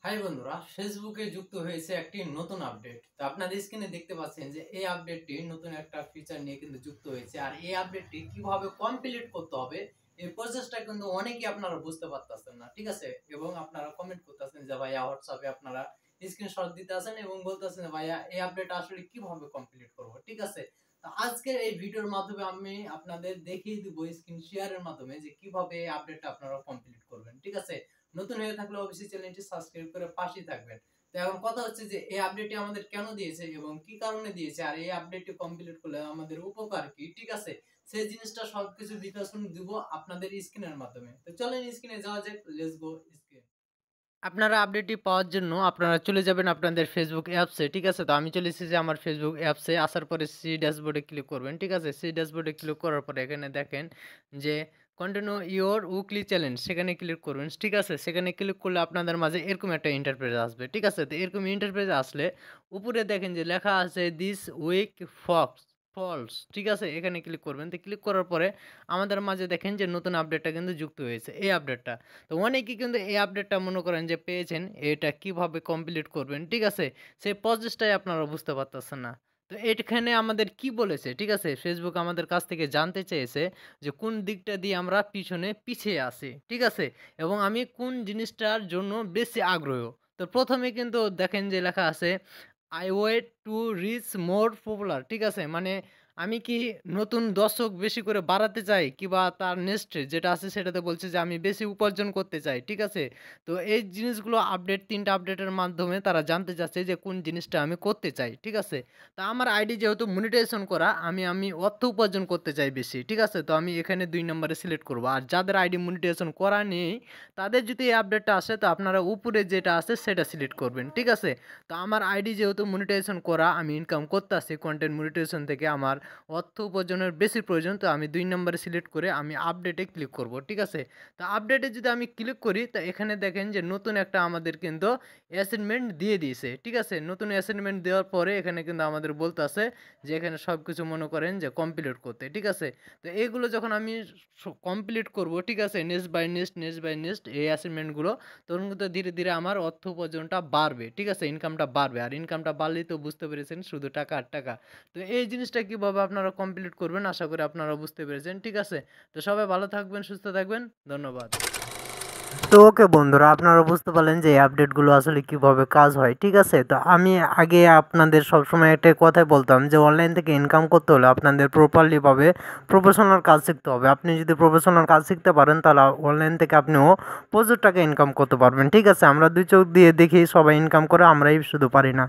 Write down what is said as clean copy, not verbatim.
High বন্ধুরা, ফেসবুকে যুক্ত হয়েছে একটি নতুন আপডেট। তো আপনাদের স্ক্রিনে দেখতে পাচ্ছেন যে এই আপডেটটি নতুন একটা ফিচার নিয়ে কিন্তু যুক্ত হয়েছে। আর এই আপডেটটি কিভাবে কমপ্লিট করতে হবে এই প্রসেসটা কিন্তু অনেকেই আপনারা বুঝতে পারতেছেন না, ঠিক আছে? এবং আপনারা কমেন্ট করতেছেন যে ভাইয়া হোয়াটসঅ্যাপে আপনারা স্ক্রিনশট দিতে আছেন এবং বলতেছেন ভাইয়া এই আপডেট আসলে কিভাবে কমপ্লিট করব, ঠিক আছে? তো আজকের এই ভিডিওর মাধ্যমে আমি আপনাদের দেখিয়ে দিব স্ক্রিন শেয়ারের মাধ্যমে যে কিভাবে এই আপডেটটা আপনারা কমপ্লিট করবেন, ঠিক আছে? নতুন হয়ে থাকলে অবশ্যই চ্যানেলটি সাবস্ক্রাইব করে পাশেই থাকবেন। তো এখন কথা হচ্ছে যে এই আপডেটটি আমাদের কেন দিয়েছে এবং কি কারণে দিয়েছে, আর এই আপডেটটি কমপ্লিট করলে আমাদের উপকার কি, ঠিক আছে? সেই জিনিসটা সবকিছু বিশ্লেষণ দিব আপনাদের স্ক্রিনের মাধ্যমে। তো চলেন স্ক্রিনে যাওয়া যাক, লেটস গো স্ক্রিন। আপনারা আপডেটটি পাওয়ার জন্য আপনারা চলে যাবেন আপনাদের ফেসবুক অ্যাপসে, ঠিক আছে? তো আমি চলে এসেছি আমার ফেসবুক অ্যাপসে। আসার পরে সি ড্যাশবোর্ডে ক্লিক করবেন, ঠিক আছে? সি ড্যাশবোর্ডে ক্লিক করার পরে এখানে দেখেন যে কন্টিনিউ ইওর উইকলি চ্যালেঞ্জ, সেখানে ক্লিক করবেন, ঠিক আছে? সেখানে ক্লিক করলে আপনাদের মাঝে এরকম একটা ইন্টারফেস আসবে, ঠিক আছে? তো এরকম ইন্টারফেস আসলে উপরে দেখেন যে লেখা আছে দিস উইক ফলস, ঠিক আছে? এখানে ক্লিক করবেন। তো ক্লিক করার পরে আমাদের মাঝে দেখেন যে নতুন আপডেটটা কিন্তু যুক্ত হয়েছে, এই আপডেটটা। তো অনেকেই কিন্তু এই আপডেটটা মনে করেন যে পেয়েছেন, এটা কিভাবে কমপ্লিট করবেন, ঠিক আছে? সেই প্রসেসটাই আপনারা বুঝতে পারতেছেন না। তো এখানে আমাদের কি বলেছে, ঠিক আছে? ফেসবুক আমাদের কাছ থেকে জানতে চেয়েছে যে কোন দিকটা দিয়ে আমরা পিছিয়ে আছি, ঠিক আছে? এবং আমি কোন জিনিসটার জন্য বেশি আগ্রহ। তো প্রথমে কিন্তু দেখেন যে লেখা আছে I wait to reach more popular, ঠিক আছে? মানে আমি কি নতুন দর্শক বেশি করে বাড়াতে চাই, কিংবা তার নেক্সট যেটা আছে সেটাতে বলছে যে আমি বেশি উপার্জন করতে চাই, ঠিক আছে? তো এই জিনিসগুলো আপডেট ৩ টা আপডেটের মাধ্যমে তারা জানতে চাচ্ছে যে কোন জিনিসটা আমি করতে চাই, ঠিক আছে? তো আমার আইডি যেহেতু মনিটাইজেশন করা, আমি অর্থ উপার্জন করতে চাই বেশি, ঠিক আছে? তো আমি এখানে ২ নম্বরে সিলেক্ট করব। আর যাদের আইডি মনিটাইজেশন করা নেই তাদের যদি এই আপডেটটা আসে তো আপনারা উপরে যেটা আছে সেটা সিলেক্ট করবেন, ঠিক আছে? তো আমার আইডি যেহেতু মনিটাইজেশন করা, আমি ইনকাম করতেছি কন্টেন্ট মনিটাইজেশন থেকে, আমার অর্থ উপার্জনের বেশি প্রয়োজন। তো আমি ২ নম্বরে সিলেক্ট করে আমি আপডেটে ক্লিক করব, ঠিক আছে? তো আপডেটে যদি আমি ক্লিক করি তো এখানে দেখেন যে নতুন একটা আমাদের কিন্তু অ্যাসাইনমেন্ট দিয়ে দিয়েছে, ঠিক আছে? নতুন অ্যাসাইনমেন্ট দেওয়ার পরে এখানে কিন্তু আমাদের বলতেছে যে এখানে সব কিছু মনে করেন যে কমপ্লিট করতে, ঠিক আছে? তো এইগুলো যখন আমি কমপ্লিট করব, ঠিক আছে? নেক্সট বাই নেক্সট এই অ্যাসাইনমেন্টগুলো, তখন কিন্তু ধীরে ধীরে আমার অর্থ উপার্জনটা বাড়বে, ঠিক আছে? ইনকামটা বাড়বে। আর ইনকামটা বাড়লেই তো বুঝতে পেরেছেন শুধু টাকা আর টাকা। তো এই জিনিসটা কিভাবে আপনারা কমপ্লিট করবেন আশা করি আপনারা বুঝতে পেরেছেন, ঠিক আছে? তো সবাই ভালো থাকবেন, সুস্থ থাকবেন, ধন্যবাদ। তো ওকে বন্ধুরা, আপনারা বুঝতে পারলেন যে এই আপডেটগুলো আসলে কিভাবে কাজ হয়, ঠিক আছে? তো আমি আগে আপনাদের সবসময় একটা কথাই বলতাম যে অনলাইন থেকে ইনকাম করতে হলে আপনাদের প্রপারলিভাবে প্রফেশনাল কাজ শিখতে হবে। আপনি যদি প্রফেশনাল কাজ শিখতে পারেন তাহলে অনলাইন থেকে আপনিও প্রচুর টাকা ইনকাম করতে পারবেন, ঠিক আছে? আমরা দুই চোখ দিয়ে দেখি সবাই ইনকাম করে, আমরাই শুধু পারি না।